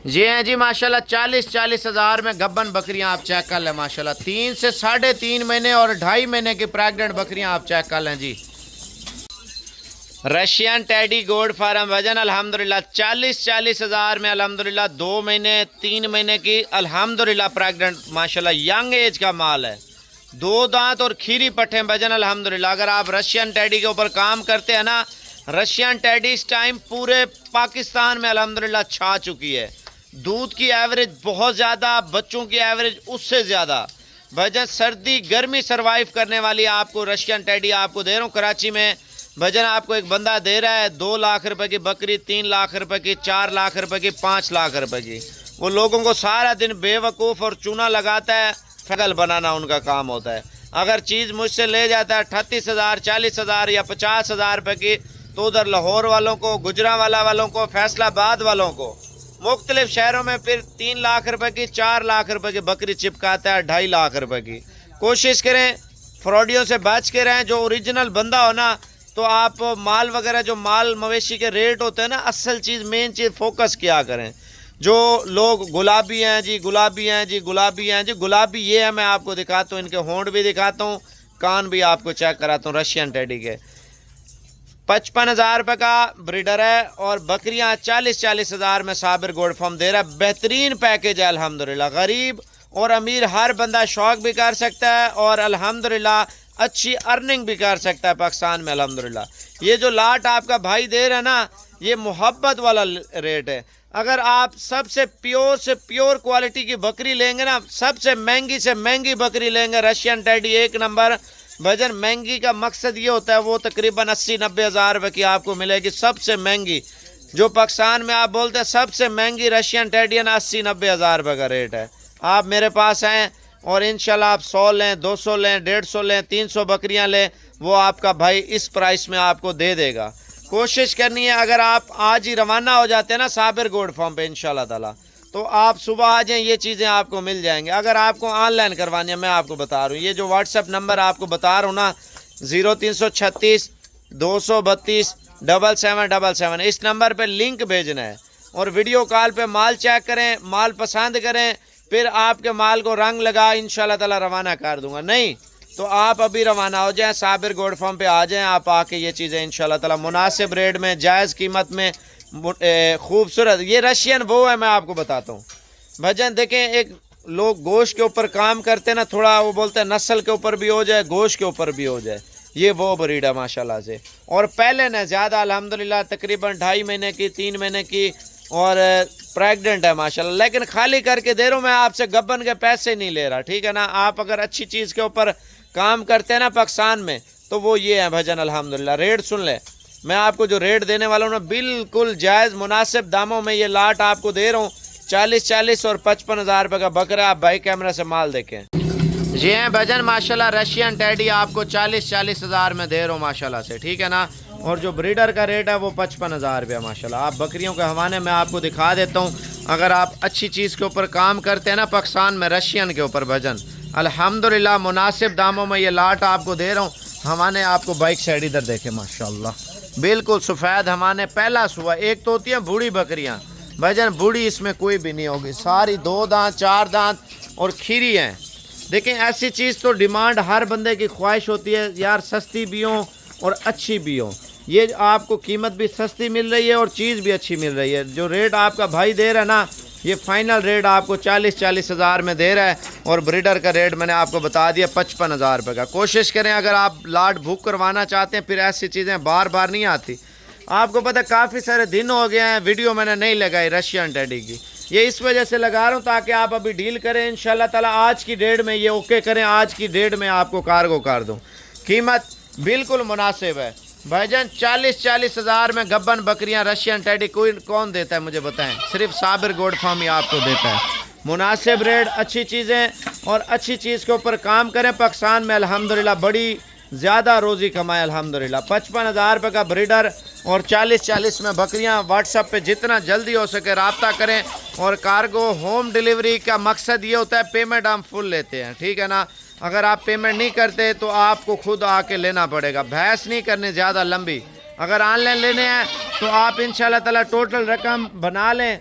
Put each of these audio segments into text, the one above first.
जी हैं जी माशाल्लाह 40-40 हज़ार में गब्बन बकरियां आप चेक कर लें माशाल्लाह। 3 से 3.5 महीने और 2.5 महीने की प्रेग्नेंट बकरियां आप चेक कर लें जी। रशियन टेडी गोल्ड फार्म वजन अल्हम्दुलिल्लाह 40-40 हज़ार में अल्हम्दुलिल्लाह 2 महीने 3 महीने की अल्हम्दुलिल्लाह प्रेग्नेंट माशाल्लाह यंग एज का माल है। 2 दांत और खीरी पट्टे वजन अल्हम्दुलिल्लाह। अगर आप रशियन टेडी के ऊपर काम करते हैं ना, रशियन टेडी इस टाइम पूरे पाकिस्तान में अल्हम्दुलिल्लाह छा चुकी है। दूध की एवरेज बहुत ज़्यादा, बच्चों की एवरेज उससे ज़्यादा। वजन सर्दी गर्मी सर्वाइव करने वाली आपको रशियन टेडी आपको दे रहा हूँ कराची में। वजन आपको एक बंदा दे रहा है 2 लाख रुपए की बकरी, 3 लाख रुपए की, 4 लाख रुपए की, 5 लाख रुपए की। वो लोगों को सारा दिन बेवकूफ़ और चूना लगाता है, फगल बनाना उनका काम होता है। अगर चीज़ मुझसे ले जाता है 38,000, 40,000 या 50,000 रुपये की, तो उधर लाहौर वालों को, गुजरांवाला वालों को, फैसलाबाद वालों को, मुख्तलिफ शहरों में फिर 3 लाख रुपए की, 4 लाख रुपए की बकरी चिपकाता है, 2.5 लाख रुपए की। कोशिश करें फ्रॉडियों से बच के रहें। जो ओरिजिनल बंदा हो ना, तो आप माल वगैरह जो माल मवेशी के रेट होते हैं ना, असल चीज़ मेन चीज़ फोकस किया करें। जो लोग गुलाबी हैं जी, गुलाबी हैं जी, गुलाबी हैं जी, गुलाबी ये है, मैं आपको दिखाता हूँ, इनके होंठ भी दिखाता हूँ, कान भी आपको चेक कराता हूँ। रशियन टेडी के 55,000 रुपये का ब्रीडर है और बकरियां 40-40 हज़ार में साबिर गोल्ड फार्म दे रहा है। बेहतरीन पैकेज है अल्हम्दुलिल्लाह। गरीब और अमीर हर बंदा शौक भी कर सकता है और अल्हम्दुलिल्लाह अच्छी अर्निंग भी कर सकता है पाकिस्तान में अल्हम्दुलिल्लाह। ये जो लाट आपका भाई दे रहा है ना, ये मोहब्बत वाला रेट है। अगर आप सबसे प्योर से प्योर क्वालिटी की बकरी लेंगे ना, सबसे महंगी से महंगी बकरी लेंगे, रशियन टेडी 1 नंबर। वजन महंगी का मकसद ये होता है, वो तकरीबन 80-90 हज़ार रुपये की आपको मिलेगी सबसे महंगी। जो पाकिस्तान में आप बोलते हैं सबसे महंगी रशियन टेडी ना 80-90 हज़ार रुपये का रेट है। आप मेरे पास आएँ और इंशाल्लाह आप 100 लें, 200 लें, 150 लें, 300 बकरियां लें, वो आपका भाई इस प्राइस में आपको दे देगा। कोशिश करनी है, अगर आप आज ही रवाना हो जाते हैं ना साबिर गोल्ड फार्म पे इंशाल्लाह ताला, तो आप सुबह आ जाएं, ये चीज़ें आपको मिल जाएंगी। अगर आपको ऑनलाइन करवानी है, मैं आपको बता रहा हूँ, ये जो व्हाट्सएप नंबर आपको बता रहा हूँ ना, 0336 232 7777, इस नंबर पे लिंक भेजना है और वीडियो कॉल पे माल चेक करें, माल पसंद करें, फिर आपके माल को रंग लगा इंशाल्लाह ताला रवाना कर दूंगा। नहीं तो आप अभी रवाना हो जाएं, साबिर गोल्ड फार्म पे आ जाएं। आप आके ये चीज़ें इंशाल्लाह ताला मुनासिब रेट में, जायज़ कीमत में, खूबसूरत। ये रशियन वो है, मैं आपको बताता हूँ। भजन देखें, एक लोग गोश्त के ऊपर काम करते हैं ना, थोड़ा वो बोलते हैं नस्ल के ऊपर भी हो जाए, गोश्त के ऊपर भी हो जाए, ये वो ब्रीड है माशाल्लाह से। और पहले न ज़्यादा अल्हम्दुलिल्लाह तकरीबन 2.5 महीने की, 3 महीने की और प्रेग्नेंट है माशाल्लाह। लेकिन खाली करके दे रहा हूँ मैं, आपसे गब्बन के पैसे नहीं ले रहा, ठीक है ना। आप अगर अच्छी चीज़ के ऊपर काम करते हैं ना पाकिस्तान में, तो वो ये है भजन अल्हम्दुलिल्लाह। रेट सुन ले, मैं आपको जो रेट देने वाला हूँ ना, बिल्कुल जायज़ मुनासिब दामों में ये लाट आपको दे रहा हूँ। 40-40 और 55 हज़ार रुपये का बकरा। आप भाई कैमरा से माल देखें। जी हैं भजन माशाल्लाह, रशियन टेडी आपको 40-40 हज़ार में दे रहा हूँ माशाल्लाह से, ठीक है ना। और जो ब्रीडर का रेट है वो 55 हज़ार रुपया माशाल्लाह। आप बकरियों के हवाले में आपको दिखा देता हूँ। अगर आप अच्छी चीज़ के ऊपर काम करते हैं ना पाकिस्तान में, रशियन के ऊपर भजन अल्हम्दुलिल्लाह मुनासिब दामों में ये लाट आपको दे रहा हूँ। हमारे आपको बाइक साइड इधर देखें माशाल्लाह, बिल्कुल सफ़ेद हमारे पहला सुबह। एक तो होती है बूढ़ी बकरियाँ भजन, बूढ़ी इसमें कोई भी नहीं होगी, सारी 2 दांत 4 दांत और खीरी हैं। देखें ऐसी चीज़ तो डिमांड हर बंदे की ख्वाहिश होती है यार, सस्ती भी हो और अच्छी भी हो। ये आपको कीमत भी सस्ती मिल रही है और चीज़ भी अच्छी मिल रही है। जो रेट आपका भाई दे रहा है ना, ये फाइनल रेट आपको 40-40 हज़ार में दे रहा है और ब्रीडर का रेट मैंने आपको बता दिया 55 हज़ार रुपये का। कोशिश करें, अगर आप लाट बुक करवाना चाहते हैं, फिर ऐसी चीज़ें बार बार नहीं आती। आपको पता काफ़ी सारे दिन हो गए हैं वीडियो मैंने नहीं लगाई रशियन टेडी की, ये इस वजह से लगा रहा हूँ ताकि आप अभी डील करें इंशाल्लाह ताला। आज की डेट में ये ओके करें, आज की डेट में आपको कार्गो कर दूँ। कीमत बिल्कुल मुनासिब है भाईजान। 40-40 हज़ार में गब्बन बकरियां रशियन टेडी कोई कौन देता है मुझे बताएं? सिर्फ साबिर गोल्ड फार्म ही आपको देता है। मुनासिब रेट, अच्छी चीज़ें और अच्छी चीज़ के ऊपर काम करें। पाकिस्तान में अल्हम्दुलिल्लाह बड़ी ज़्यादा रोज़ी कमाए अल्हम्दुलिल्लाह। 55 हज़ार रुपये का ब्रीडर और 40-40 में बकरियां। व्हाट्सएप पे जितना जल्दी हो सके रब्ता करें। और कार्गो होम डिलीवरी का मकसद ये होता है, पेमेंट हम फुल लेते हैं, ठीक है ना। अगर आप पेमेंट नहीं करते तो आपको खुद आके लेना पड़ेगा। बहस नहीं करनी ज़्यादा लंबी। अगर ऑनलाइन लेने हैं तो आप इंशाल्लाह ताला टोटल रकम बना लें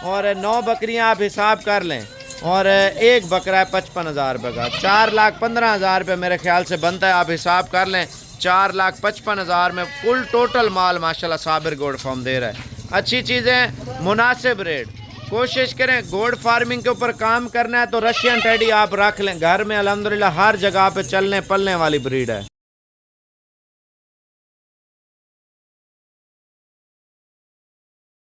और 9 बकरियां आप हिसाब कर लें, और एक बकरा है 55,000 रुपये का। 4,15,000 रुपये मेरे ख्याल से बनता है, आप हिसाब कर लें। 4,55,000 में फुल टोटल माल माशाल्लाह साबिर गोड फार्म दे रहा है। अच्छी चीज़ें, मुनासिब रेट। कोशिश करें गोड फार्मिंग के ऊपर काम करना है तो रशियन टेडी आप रख लें घर में, अल्हम्दुलिल्लाह हर जगह पे चलने पलने वाली ब्रीड है।